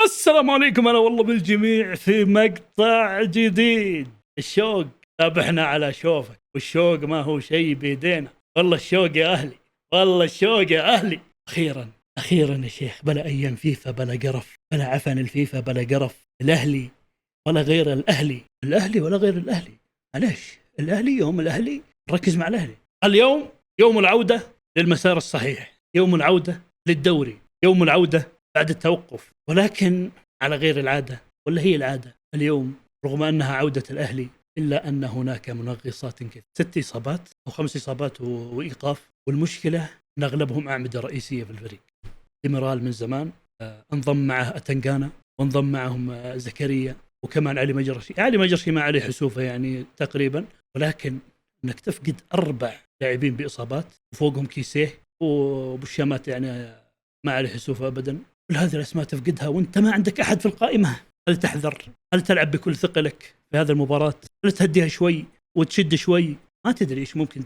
السلام عليكم، أنا والله بالجميع في مقطع جديد. الشوق ذبحنا على شوفك، والشوق ما هو شيء بيدينا. والله الشوق يا أهلي، والله الشوق يا أهلي. أخيرا يا شيخ، بلا أيام فيفا بلا قرف، بلا عفن الفيفا بلا قرف. الأهلي ولا غير الأهلي، الأهلي ولا غير الأهلي. معليش، الأهلي يوم الأهلي، ركز مع الأهلي. اليوم يوم العودة للمسار الصحيح، يوم العودة للدوري، يوم العودة بعد التوقف. ولكن على غير العادة، ولا هي العادة اليوم، رغم أنها عودة الأهلي، إلا أن هناك منغصات كثيرة. 6 إصابات أو 5 إصابات وإيقاف. والمشكلة أن أغلبهم أعمدة رئيسية في الفريق. ديميرال من زمان انضم معه أتنغانا، وانضم معهم زكريا، وكمان علي مجرشي ما عليه حسوفة يعني تقريبا. ولكن أنك تفقد 4 لاعبين بإصابات، وفوقهم كيسيه وبالشامات يعني ما عليه حسوفة أبدا. كل هذه الأسماء تفقدها وانت ما عندك أحد في القائمة. هل تحذر؟ هل تلعب بكل ثقلك في هذه المباراة؟ هل تهديها شوي وتشد شوي؟ ما تدري إيش ممكن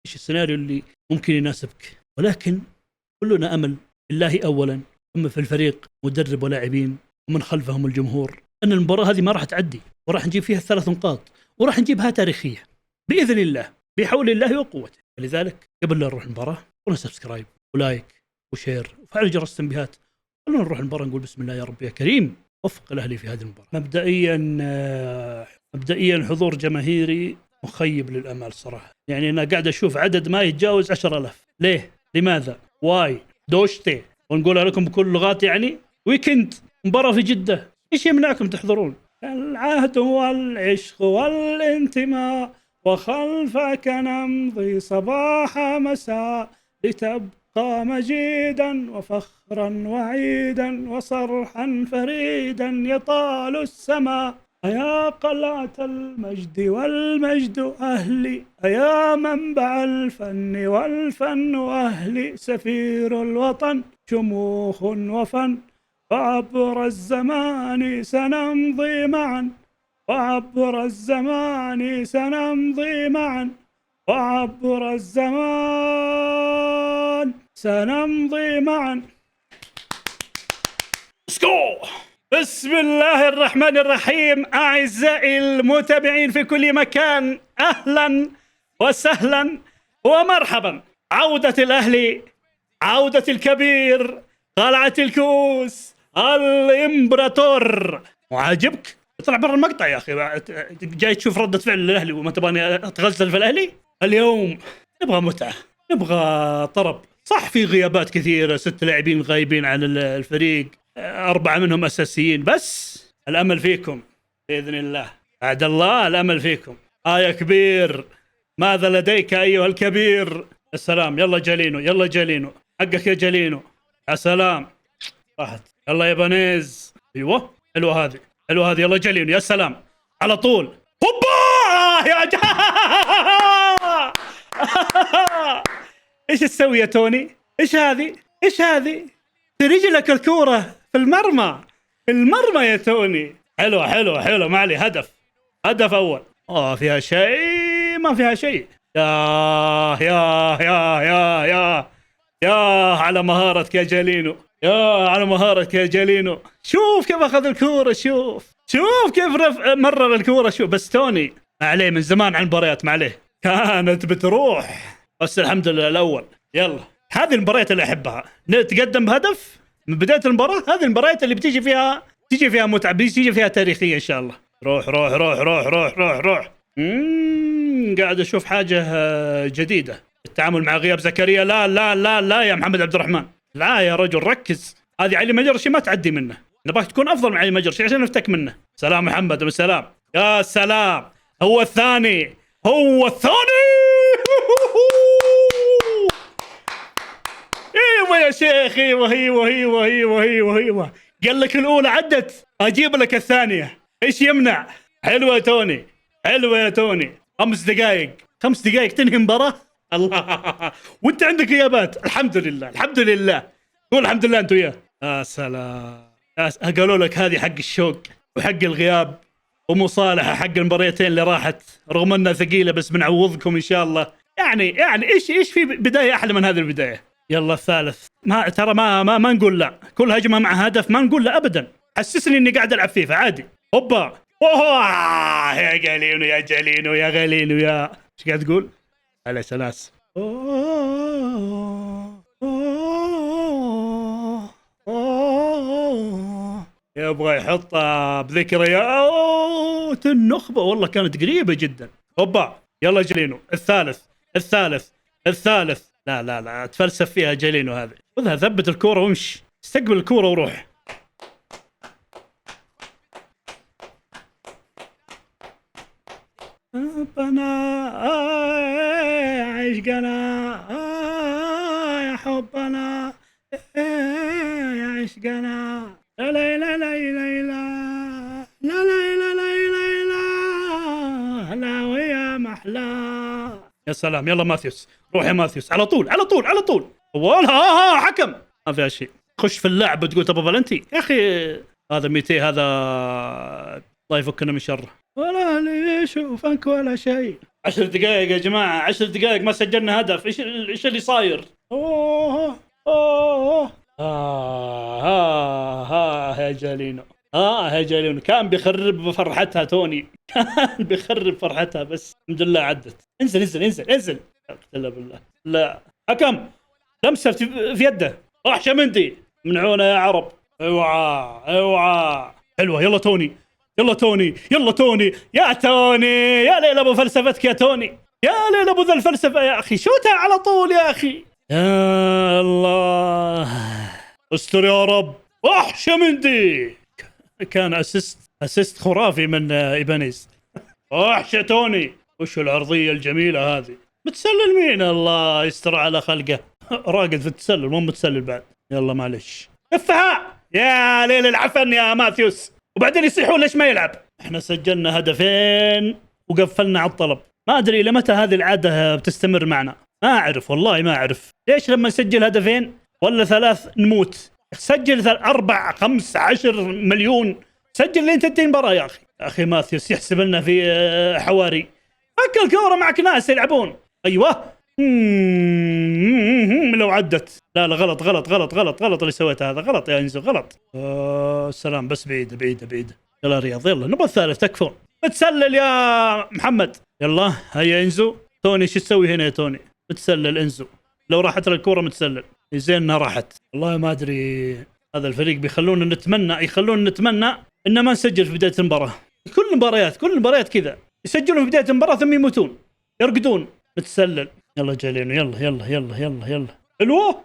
إيش السيناريو اللي ممكن يناسبك. ولكن كلنا أمل بالله أولا، ثم في الفريق مدرب ولاعبين، ومن خلفهم الجمهور، أن المباراة هذه ما راح تعدي، وراح نجيب فيها 3 نقاط، وراح نجيبها تاريخية بإذن الله، بحول الله وقوته. لذلك قبل لا نروح المباراة، قلنا سبسكرايب ولايك وشير وفعل جرس التنبيهات. خلونا نروح المباراة نقول بسم الله يا رب يا كريم وفق الأهلي في هذه المباراة. مبدئيا حضور جماهيري مخيب للأمال صراحة. يعني أنا قاعد أشوف عدد ما يتجاوز 10,000. ليه؟ لماذا؟ واي دوشتي، ونقولها لكم بكل لغات. يعني ويكند مباراة في جدة، إيش يمنعكم تحضرون؟ العهد والعشق والانتماء، وخلفك نمضي صباح مساء، لتبقى مجيدا وفخرا وعيدا وصرحا فريدا يطال السماء. أيا قلعة المجد والمجد أهلي، أيا منبع الفن والفن أهلي، سفير الوطن شموخ وفن، وعبر الزمان سنمضي معا، وعبر الزمان سنمضي معا، وعبر الزمان سنمضي معا. سكو. بسم الله الرحمن الرحيم. أعزائي المتابعين في كل مكان، أهلا وسهلا ومرحبا. عودة الأهلي، عودة الكبير، قلعة الكؤوس، الإمبراطور. وعاجبك؟ اطلع برا المقطع يا أخي، جاي تشوف ردة فعل الأهلي وما تبغاني أتغزل في الأهلي؟ اليوم نبغى متعة، نبغى طرب. صح في غيابات كثيرة، 6 لاعبين غايبين عن الفريق، 4 منهم أساسيين، بس الأمل فيكم بإذن الله. بعد الله الأمل فيكم. يا كبير، ماذا لديك أيها الكبير؟ السلام. يلا جالينو، يلا جالينو، حقك يا جالينو. يا سلام، راحت. يلا يا بنيز. أيوة، حلوة هذه، حلوة هذه. يلا جالينو، يا سلام، على طول. هوبا يا ايش تسوي يا توني؟ ايش هذه؟ ايش هذه؟ في رجلك الكورة في المرمى، في المرمى يا توني. حلوة حلوة حلوة، ما علي. هدف أول. فيها شيء؟ ما فيها شيء. يا يا يا يا يا يا على مهارتك يا جالينو، يا على مهارتك يا جالينو. شوف كيف أخذ الكورة، شوف كيف مرر الكورة. شوف بس توني ما عليه، من زمان عن المباريات ما عليه، كانت بتروح، بس الحمد لله الأول. يلا، هذه المباريات اللي أحبها، نتقدم بهدف من بداية المباراة. هذه المباريات اللي بتيجي فيها متعة، بتيجي فيها تاريخية إن شاء الله. روح روح روح روح روح روح روح. قاعد أشوف حاجة جديدة، التعامل مع غياب زكريا. لا لا لا لا يا محمد عبد الرحمن، لا يا رجل ركز. هذه علي مجرشي ما تعدي منه، نبغاك تكون أفضل مع علي مجرشي عشان نفتك منه. سلام محمد، والسلام. يا سلام، هو الثاني. ايوه يا شيخ، ايوه. قال لك الاولى عدت، اجيب لك الثانيه، ايش يمنع؟ حلوه يا توني. 5 دقائق تنهي مباراه. الله، وانت عندك غيابات. الحمد لله قول الحمد لله انت وياه. يا سلام، قالوا لك هذه حق الشوق وحق الغياب، ومصالحه حق المباريتين اللي راحت، رغم انها ثقيله، بس بنعوضكم ان شاء الله. يعني ايش في بدايه احلى من هذه البدايه؟ يلا الثالث. ما ترى ما نقول لا، كل هجمه مع هدف ما نقول لا ابدا. حسسني اني قاعد العب فيفا عادي. هوبا اوه يا جالينو يا جالينو يا غالينو يا ايش قاعد تقول؟ على سلاس. يبغى يحطها بذكريات النخبه، والله كانت قريبه جدا. هوبا يلا جالينو الثالث الثالث الثالث. لا لا لا تفلسف فيها جالينو هذه. خذها ثبت الكوره وامشي، استقبل الكوره وروح. حبنا عشقنا يا حبنا يا عشقنا لا لا لا لا لا لا لا لا لا لا لا ويا محلا. يا سلام يلا ماثيوس، روح يا ماثيوس على طول على طول على طول. والله حكم ما فيها شيء. خش في اللعب وتقول تبغى فالنتي يا اخي. هذا ميتي هذا الله يفكنا من شره. ولا لي اشوفك ولا شيء. 10 دقائق يا جماعه، 10 دقائق ما سجلنا هدف. ايش اللي صاير؟ اوه اوه يا جالينو. يا جالينو كان بيخرب فرحتها توني. كان بيخرب فرحتها بس الحمد لله عدت. انزل انزل انزل انزل. اقتل بالله. لا حكم لمسه في يده. راح شمندي منعونا يا عرب. اوعى اوعى. حلوه يلا توني يلا توني يلا توني يا توني. يا ليل ابو فلسفتك يا توني، يا ليل ابو ذا الفلسفه يا اخي. شوتها على طول يا اخي. يا الله استر يا رب. وحش مندي كان اسيست خرافي من ايبانيز. وحش توني. وش العرضيه الجميله هذه؟ بتسلل مين؟ الله يستر على خلقه. راقد في التسلل مو متسلل بعد. يلا معلش افها يا ليل العفن يا ماثيوس. وبعدين يصيحون ليش ما يلعب. احنا سجلنا هدفين وقفلنا على الطلب. ما ادري الى متى هذه العاده بتستمر معنا. ما اعرف والله ما اعرف ليش لما نسجل هدفين ولا 3 نموت. سجل 4 5 10 مليون. سجل لين تنتهي المباراه يا اخي. يا اخي ماثيوس يحسب لنا في حواري. فك الكوره معك ناس يلعبون. ايوه لو عدت. لا لا غلط غلط غلط غلط غلط اللي سويته هذا غلط يا انزو غلط. سلام بس بعيده بعيده بعيده. يلا رياض يلا نبغى الثالث تكفون. بتسلل يا محمد. يلا هيا انزو. توني شو تسوي هنا يا توني؟ بتسلل انزو. لو راحت الكوره متسلل زين انها راحت. والله ما ادري هذا الفريق بيخلونا نتمنى ان ما نسجل في بدايه المباراه. كل المباريات كذا يسجلون في بدايه المباراه ثم يموتون يرقدون. بتسلل يلا جالينو يلا يلا يلا يلا يلا. حلوه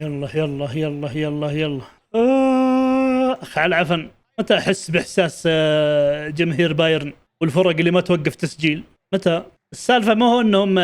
يلا يلا يلا يلا يلا. اخ على العفن. متى احس باحساس جماهير بايرن والفرق اللي ما توقف تسجيل؟ متى؟ السالفه ما هو انهم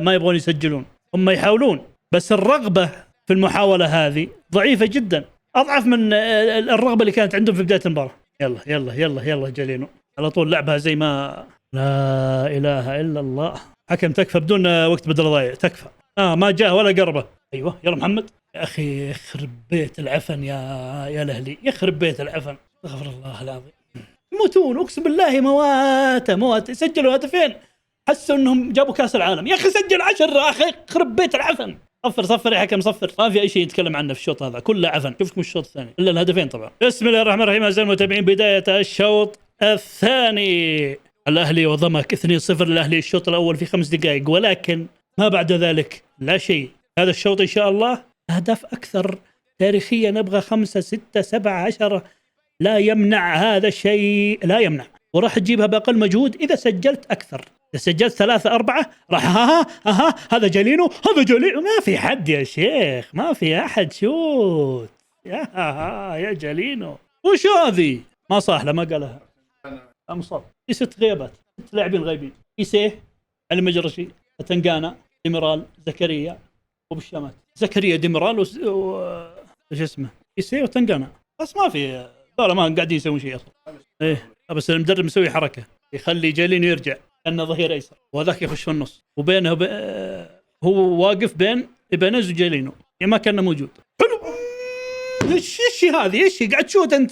ما يبغون يسجلون، هم يحاولون بس الرغبه في المحاوله هذه ضعيفه جدا، اضعف من الرغبه اللي كانت عندهم في بدايه المباراه. يلا يلا يلا يلا جالينو على طول لعبها زي ما لا اله الا الله. حكم تكفى بدون وقت بدل ضايع تكفى. ما جاء ولا قربه. ايوه يلا محمد. يا اخي يخرب بيت العفن يا الاهلي يخرب بيت العفن. استغفر الله العظيم. يموتون اقسم بالله موات سجلوا هدفين حسوا انهم جابوا كاس العالم. يا اخي سجل 10 اخي يخرب بيت العفن. صفر يا حكم صفر. ما في اي شيء يتكلم عنه في الشوط هذا كله عفن. شوفكم الشوط الثاني الا الهدفين طبعا. بسم الله الرحمن الرحيم. اعزائي المتابعين بدايه الشوط الثاني. الاهلي وضمك 2-0 الاهلي الشوط الاول في 5 دقائق، ولكن ما بعد ذلك لا شيء. هذا الشوط ان شاء الله اهداف اكثر تاريخيا. نبغى 5 6 7 10 لا يمنع هذا الشيء لا يمنع. وراح تجيبها باقل مجهود اذا سجلت اكثر. اذا سجلت 3 4 راح هذا جالينو هذا جالينو. ما في حد يا شيخ ما في احد شوت. يا جالينو وش هذه؟ ما صح له ما قالها. مصاب في 6 غيابات 6 لاعبين غايبين. إيسيه علي مجرشي تنقانا ديميرال زكريا وبالشامات. زكريا ديميرال وش اسمه إيسيه وتنقانا بس ما في لا ما قاعدين يسوون شيء اصلا. ايه بس المدرب مسوي حركه يخلي جالينو يرجع كانه ظهير ايسر وهذاك يخش في النص وبينه هو واقف بين ايبانيز وجالينو يعني ما كان موجود. حلو. ايش هذه ايش قاعد تشوت انت؟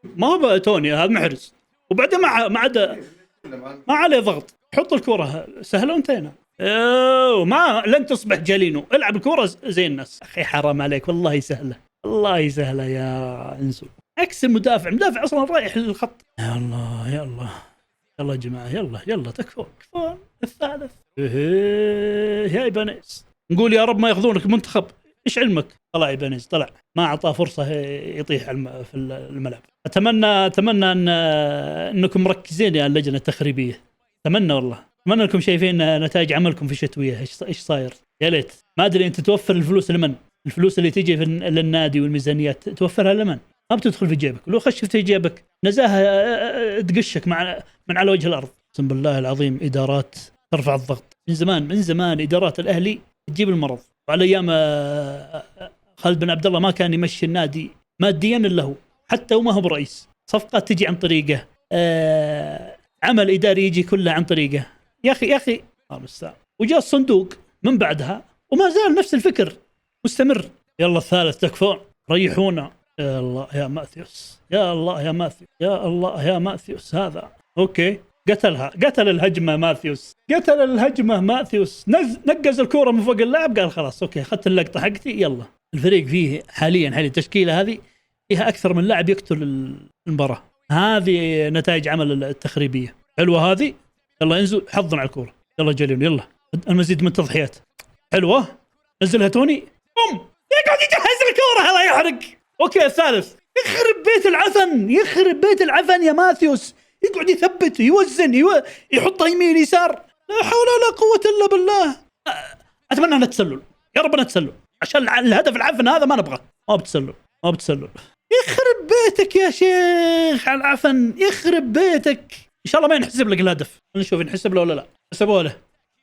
ما هو توني هذا محرز وبعدين ما عليه ضغط. حط الكرة سهلة وانتهينا. ما لن تصبح جالينو، العب الكوره زي الناس. اخي حرام عليك، والله سهله، والله سهله يا انسو. عكس المدافع اصلا رايح للخط. يا الله يا الله، يلا يا جماعه، يلا تكفون الثالث. يا ايبانيز، نقول يا رب ما ياخذونك المنتخب. ايش علمك؟ طلع ايبانيز، طلع ما اعطاه فرصه يطيح في الملعب. اتمنى انكم مركزين يا اللجنه التخريبيه، اتمنى والله، اتمنى انكم شايفين نتائج عملكم في الشتويه ايش صاير. يا ليت، ما ادري انت توفر الفلوس لمن؟ الفلوس اللي تجي للنادي والميزانيات توفرها لمن؟ ما بتدخل في جيبك، ولو خش في جيبك نزاهه تقشك من على وجه الارض. اقسم بالله العظيم ادارات ترفع الضغط من زمان ادارات الاهلي تجيب المرض. وعلى ايام خالد بن عبد الله ما كان يمشي النادي ماديا الا هو، حتى وما هو برئيس. صفقات تجي عن طريقه، عمل اداري يجي كله عن طريقه. يا اخي وجاء الصندوق من بعدها وما زال نفس الفكر مستمر. يلا الثالث تكفون، ريحونا. يا الله يا ماثيوس، يا الله يا ماثيوس، يا الله يا ماثيوس. هذا اوكي، قتل الهجمه ماثيوس، نقز الكوره من فوق اللاعب، قال خلاص اوكي اخذت اللقطه حقتي. يلا الفريق فيه حاليا التشكيله هذه فيها اكثر من لاعب يقتل المباراه. هذه نتائج عمل التخريبيه حلوه هذه. يلا انزل حظنا على الكوره، يلا جالين، يلا المزيد من التضحيات. حلوه، نزلها توني، يقعد يجهز الكوره، الله يحرق. اوكي الثالث، يخرب بيت العفن يا ماثيوس، يقعد يثبت يوزن يحطها يمين يسار، لا حول ولا قوه الا بالله. اتمنى ان نتسلل، يا رب نتسلل، عشان الهدف العفن هذا ما نبغى. ما بتسلل. يخرب بيتك يا شيخ على العفن، يخرب بيتك. ان شاء الله ما ينحسب لك الهدف، نشوف ينحسب له ولا لا. حسبوا له،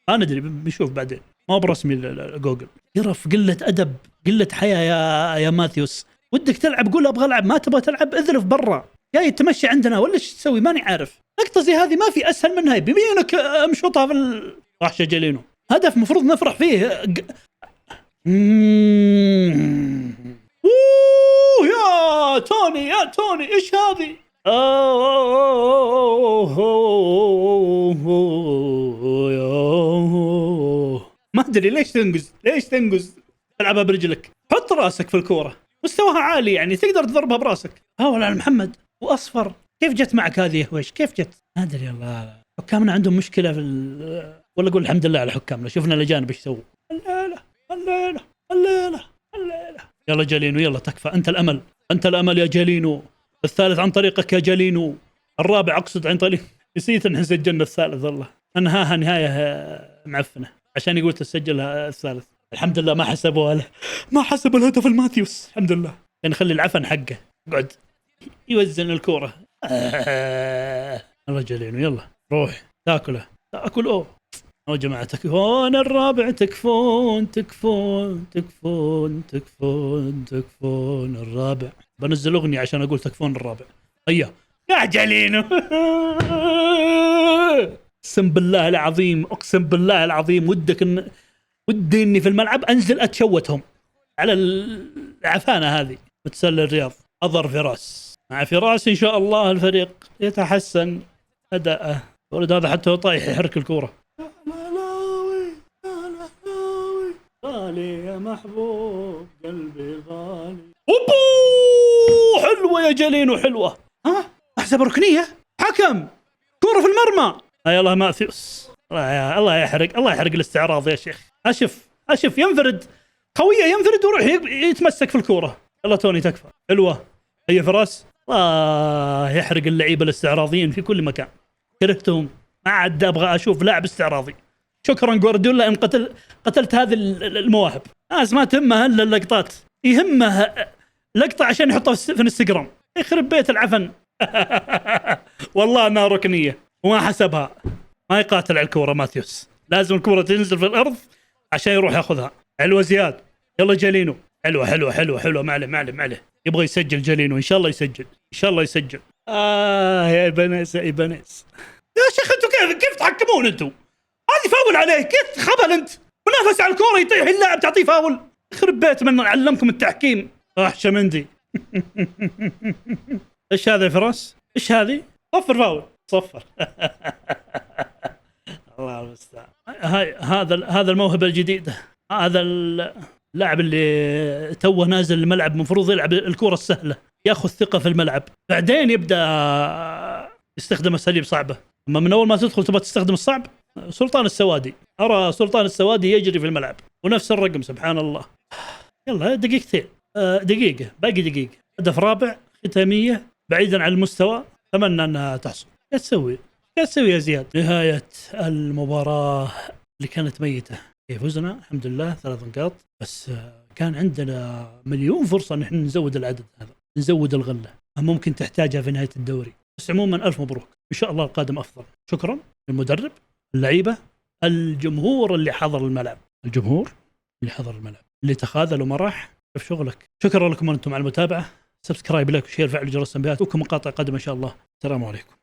ما ندري، بنشوف بعدين، ما برسمي جوجل. يرف، قله ادب، قله حياه يا ماثيوس. ودك تلعب قول ابغى العب، ما تبغى تلعب اذرف برا، جاي تمشي عندنا ولا ايش تسوي؟ ماني عارف. لقطه زي هذه ما في اسهل منها، بيمينك امشطها في وحشه جالينو، هدف مفروض نفرح فيه. يا توني ايش هذه؟ ما ادري ليش تنقز العبها برجلك، حط راسك في الكوره، مستواها عالي يعني تقدر تضربها براسك. ولا محمد واصفر، كيف جت معك هذه يا هويش؟ كيف جت؟ ما ادري والله، حكامنا عندهم مشكله في ولا اقول الحمد لله على حكامنا، شفنا الاجانب ايش سووا. الليله يلا جالينو، يلا تكفى، انت الامل يا جالينو. الثالث عن طريقك يا جالينو، الرابع اقصد عن طريق. نسيت ان سجلنا الثالث، والله انهاها نهايه معفنه عشان يقول تسجل الثالث. الحمد لله ما حسبوا الهدف الماثيوس، الحمد لله. نخلي العفن حقه قعد يوزن الكوره. يلا جالينو، يلا روح تاكل يا جماعه، تكفون الرابع، تكفون الرابع. بنزل اغنيه عشان اقول تكفون الرابع. هيا يا جالينو. اقسم بالله العظيم ودي اني في الملعب انزل اتشوتهم على العفانه هذه. متسلل الرياض، اضر فراس، مع فراس ان شاء الله الفريق يتحسن اداءه. ولد هذا حتى طايح يحرك الكوره. غالي يا محبوب قلبي غالي. حلوه يا جالينو، حلوه. احسب ركنيه، حكم، كوره في المرمى. يلا ماثيوس، الله يحرق الاستعراض يا شيخ. اشف ينفرد قويه، ينفرد ويروح يتمسك في الكوره. يلا توني تكفى، حلوه. هي فراس، الله يحرق اللعيبه الاستعراضيين في كل مكان، كرهتهم، ما عاد ابغى اشوف لاعب استعراضي. شكرا جوارديولا ان قتلت هذه المواهب. ناس ما تهمها الا اللقطات، يهمها لقطه عشان يحطها في انستغرام. يخرب بيت العفن. والله انها ركنيه وما حسبها. ما يقاتل على الكوره ماثيوس، لازم الكوره تنزل في الارض عشان يروح ياخذها. حلوه زياد، يلا جالينو، حلوه. معلم يبغى يسجل جالينو، ان شاء الله يسجل. يا ايبانيز يا شيخ، انتوا كيف تحكمون انتوا؟ هذه فاول عليه، كيف خبل انت؟ منافس على الكوره يطيح اللاعب تعطيه فاول. يخرب بيت من علمكم التحكيم. وحشه مندي. ايش هذا يا فراس؟ ايش هذه؟ صفر فاول. الله المستعان. هذا الموهبة الجديدة، هذا اللاعب اللي توه نازل الملعب المفروض يلعب الكرة السهلة، ياخذ ثقة في الملعب، بعدين يبدأ يستخدم أساليب صعبة. أما من أول ما تدخل تبغى تستخدم الصعب، سلطان السوادي، أرى سلطان السوادي يجري في الملعب ونفس الرقم سبحان الله. يلا دقيقتين، دقيقة، باقي دقيقة، هدف رابع ختامية بعيدا عن المستوى، أتمنى أنها تحصل. ايش تسوي يا زياد؟ نهاية المباراة اللي كانت ميتة، فزنا الحمد لله 3 نقاط، بس كان عندنا مليون فرصة ان احنا نزود العدد هذا، نزود الغلة، ممكن تحتاجها في نهاية الدوري. بس عموما ألف مبروك، إن شاء الله القادم أفضل. شكرا للمدرب، اللعيبة، الجمهور اللي حضر الملعب، اللي تخاذل وما راح. في شغلك. شكرا لكم أنتم على المتابعة، سبسكرايب، لايك وشير، فعل جرس التنبيهات، وكم مقاطع قادمة إن شاء الله. السلام عليكم.